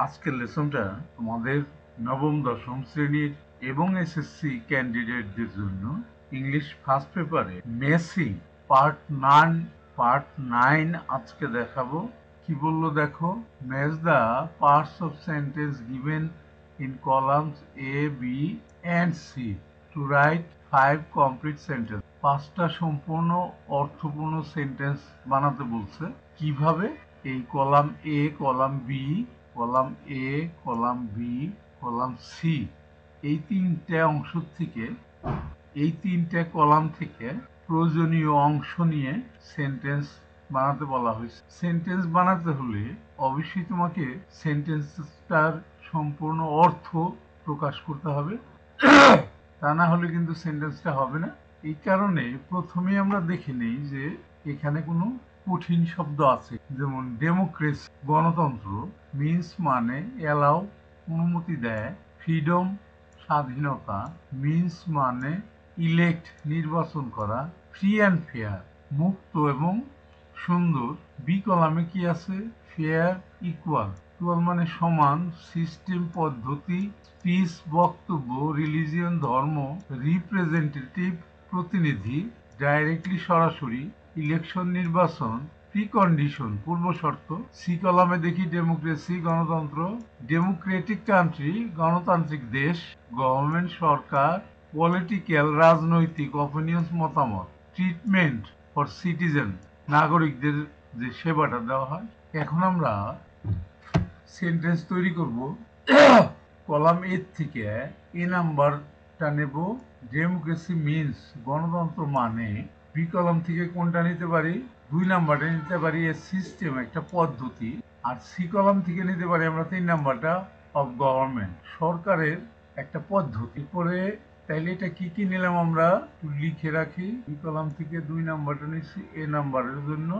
আজকের লেসনটা তোমাদের নবম দশম শ্রেণীর এবং এসএসসি ক্যান্ডিডেটদের জন্য ইংলিশ ফার্স্ট পেপারে মেসিং পার্ট 9 আজকে দেখাবো। কি বললো দেখো, match the parts of sentence given in columns A B and C to write 5 complete sentence. 5টা সম্পূর্ণ অর্থপূর্ণ সেন্টেন্স বানাতে বলছে। কিভাবে? এই column A, column B, column A, column B, column C, এই তিনটে কলাম থেকে প্রয়োজনীয় অংশ নিয়ে সেন্টেন্স বানাতে বলা হয়েছে। সেন্টেন্স বানাতে হলে অবশ্যই তোমাকে সেন্টেন্সটার সম্পূর্ণ অর্থ প্রকাশ করতে হবে, তা না হলে কিন্তু সেন্টেন্সটা হবে না। এই কারণে প্রথমেই আমরা দেখে নেই যে এখানে কোনো কঠিন শব্দ আছে। যেমন ডেমোক্রেসি, গণতন্ত্র, মিন্স মানে এলাও, অনুমতি দেয়, ফ্রিডম, স্বাধীনতা, মিন্স মানে ইলেক্ট, নির্বাচন করা, ফ্রি অ্যান্ড ফেয়ার, মুক্ত এবং সুন্দর। বি কলামে কি আছে? ফেয়ার, ইকুয়াল, ইকুয়াল মানে সমান, সিস্টেম, পদ্ধতি, স্পিচ, বক্তব্য, রিলিজিয়ন, ধর্ম, রিপ্রেজেন্টেটিভ, প্রতিনিধি, ডাইরেক্টলি, সরাসরি, ইলেকশন, নির্বাচন, প্রিকন্ডিশন, পূর্ব শর্ত। সি কলামে দেখি ডেমোক্রেসি, গণতন্ত্র, ডেমোক্রেটিক কান্ট্রি, গণতান্ত্রিক দেশ, গভর্নমেন্ট, সরকার, পলিটিক্যাল, রাজনৈতিক, অপিনিয়ন্স, মতামত, ট্রিটমেন্ট ফর সিটিজেন, নাগরিকদের যে সেবাটা দেওয়া হয়। এখন আমরা সেন্টেন্স তৈরি করব। কলাম এর থেকে এ নাম্বারটা নেব, ডেমোক্রেসি মিন্স, গণতন্ত্র মানে। বি কলাম থেকে কোনটা নিতে পারি? 2 নাম্বারটা নিতে পারি, এ সিস্টেম, একটা পদ্ধতি। আর সি কলাম থেকে নিতে পারি আমরা 3 নাম্বারটা, অফ গভর্নমেন্ট, সরকারের একটা পদ্ধতি। পরে তাইলে এটা কি কি নিলাম আমরা লিখে রাখি। বি কলাম থেকে 2 নাম্বারটা নিচ্ছি এ নাম্বারের জন্য,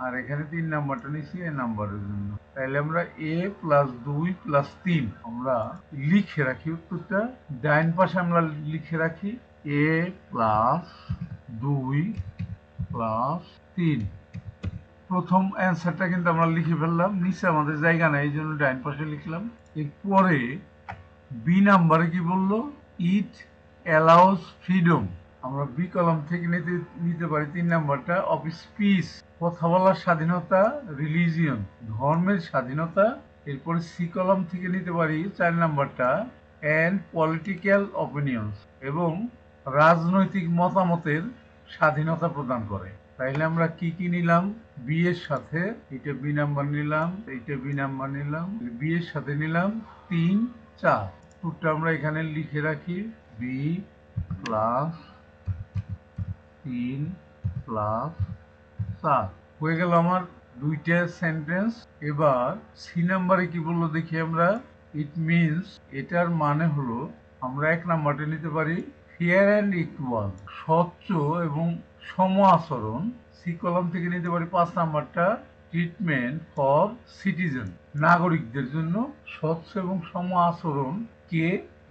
আর এখানে 3 নাম্বারটা নিচ্ছি এ নাম্বারের জন্য। তাহলে আমরা a + 2 + 3 আমরা লিখে রাখি উত্তরটা। ডাইন পাশে আমরা লিখে রাখি a + 2 + 3। প্রথম অ্যান্সারটা কিন্তু আমরা লিখে ফেললাম, নিচে আমাদের জায়গা নাই, এই জন্য ডাইন পাশে লিখলাম। এরপরে বি নাম্বারে কি বললো? It allows freedom. আমরা বি কলাম থেকে নিতে পারি 3 নাম্বারটা, অফ স্পিচ, কথা বলার স্বাধীনতা, রিলিজিয়ন, ধর্মের স্বাধীনতা। এরপরে সি কলাম থেকে নিতে পারি 4 নাম্বারটা, অ্যান্ড পলিটিক্যাল অপিনিয়ন্স, এবং রাজনৈতিক মতামতের স্বাধীনতা প্রদান করে। তাইলে আমরা কি কি নিলাম? বি এর সাথে এটা বি নাম্বার নিলাম, এইটা বি নাম্বার নিলাম, বি এর সাথে নিলাম 3, 4। উত্তরটা আমরা এখানে লিখে রাখি, বি + 3 + 4 হয়ে গেল আমার 2টা সেন্টেন্স। এবার সি নাম্বারে কি বললো দেখি আমরা। ইট মিনস, এটার মানে হলো, আমরা 1 নাম্বারটা নিতে পারি, ফেয়ার অ্যান্ড ইকুয়াল, স্বচ্ছ এবং সম আচরণ। সি কলাম থেকে নিতে পারি 5 নাম্বারটা, ট্রিটমেন্ট ফর সিটিজেন, নাগরিকদের জন্য স্বচ্ছ এবং সম আচরণ কে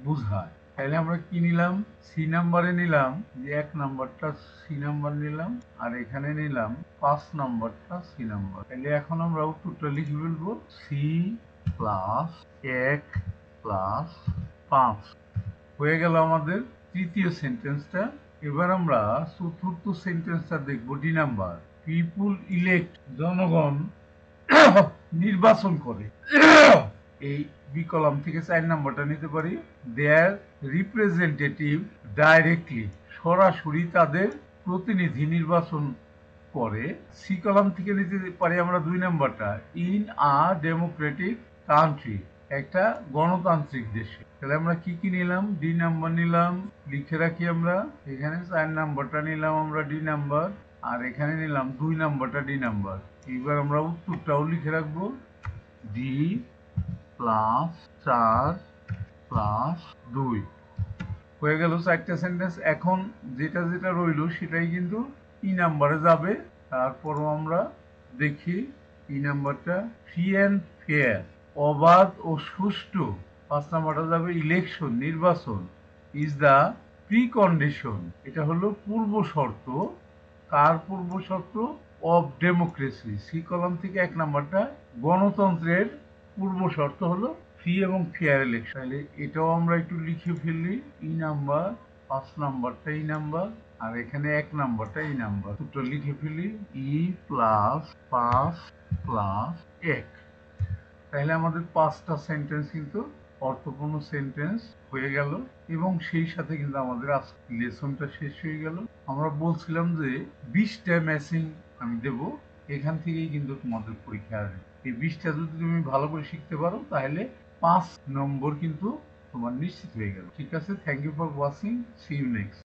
বোঝায়। তাহলে আমরা কি নিলাম? সি নাম্বারে নিলাম যে 1 নাম্বারটা সি নাম্বার নিলাম, আর এখানে নিলাম 5 নাম্বারটা সি নাম্বার। তাহলে এখন আমরা উত্তরটা লিখে ফেলবো, সি + 1 + 5 হয়ে গেল আমাদের তৃতীয় সেন্টেন্সটা। এবার আমরা চতুর্থ সেন্টেন্সটা দেখবো, ডি নাম্বার। পিপুল ইলেক্ট, জনগণ নির্বাচন করে। এই বি কলাম থেকে 4 নাম্বারটা নিতে পারি, দেয়ার রিপ্রেজেন্টেটিভ ডাইরেক্টলি, সরাসরি তাদের প্রতিনিধি নির্বাচন করে। সি কলাম থেকে নিতে পারি আমরা 2 নাম্বারটা, ইন আ ডেমোক্রেটিক কান্ট্রি, একটা গণতান্ত্রিক দেশে। তাহলে আমরা কি কি নিলাম? ডি নাম্বার নিলাম, লিখে রাখি আমরা। এখানে 4 নাম্বারটা নিলাম আমরা ডি নাম্বার, আর এখানে নিলাম 2 নাম্বারটা ডি নাম্বার। এইবার আমরা উত্তরটাও লিখে রাখবো, ডি + 4 + 2 হয়ে গেল 4টা সেন্টেন্স। এখন যেটা যেটা রইল সেটাই কিন্তু ই নাম্বারে যাবে। তারপরও আমরা দেখি ই নাম্বারটা, ফ্রি অ্যান্ড ফেয়ার, অবাধ ও সুষ্ঠু। 5 নাম্বারটা যাবে ইলেকশন, নির্বাচন, ইজ দ্য প্রিকন্ডিশন, এটা হলো পূর্ব শর্ত। কার পূর্ব শর্ত? Of democracy. সি কলাম থেকে 1 নাম্বারটা গণতন্ত্রের পূর্ব শর্ত হলো ফ্রি এবং ফেয়ার ইলেকশন। তাহলে এটাও আমরা একটু লিখে ফেললি, ই নাম্বার 5 নাম্বারটা এই নাম্বার, আর এখানে 1 নাম্বারটা এই নাম্বার। দুটো লিখে ফেলি, ই প্লাস 5 প্লাস 1। তাহলে আমাদের 5টা সেন্টেন্স কিন্তু অর্থপূর্ণ সেন্টেন্স হয়ে গেল, এবং সেই সাথে কিন্তু আমাদের আজকে লেসনটা শেষ হয়ে গেল। আমরা বলছিলাম যে 20টা ম্যাচিং আমি দেব, এখান থেকেই কিন্তু তোমাদের পরীক্ষা আসবে। এই 20টা যদি তুমি ভালো করে শিখতে পারো তাহলে 5 নম্বর কিন্তু তোমার নিশ্চিত হয়ে গেল। ঠিক আছে, thank you for watching, see you next.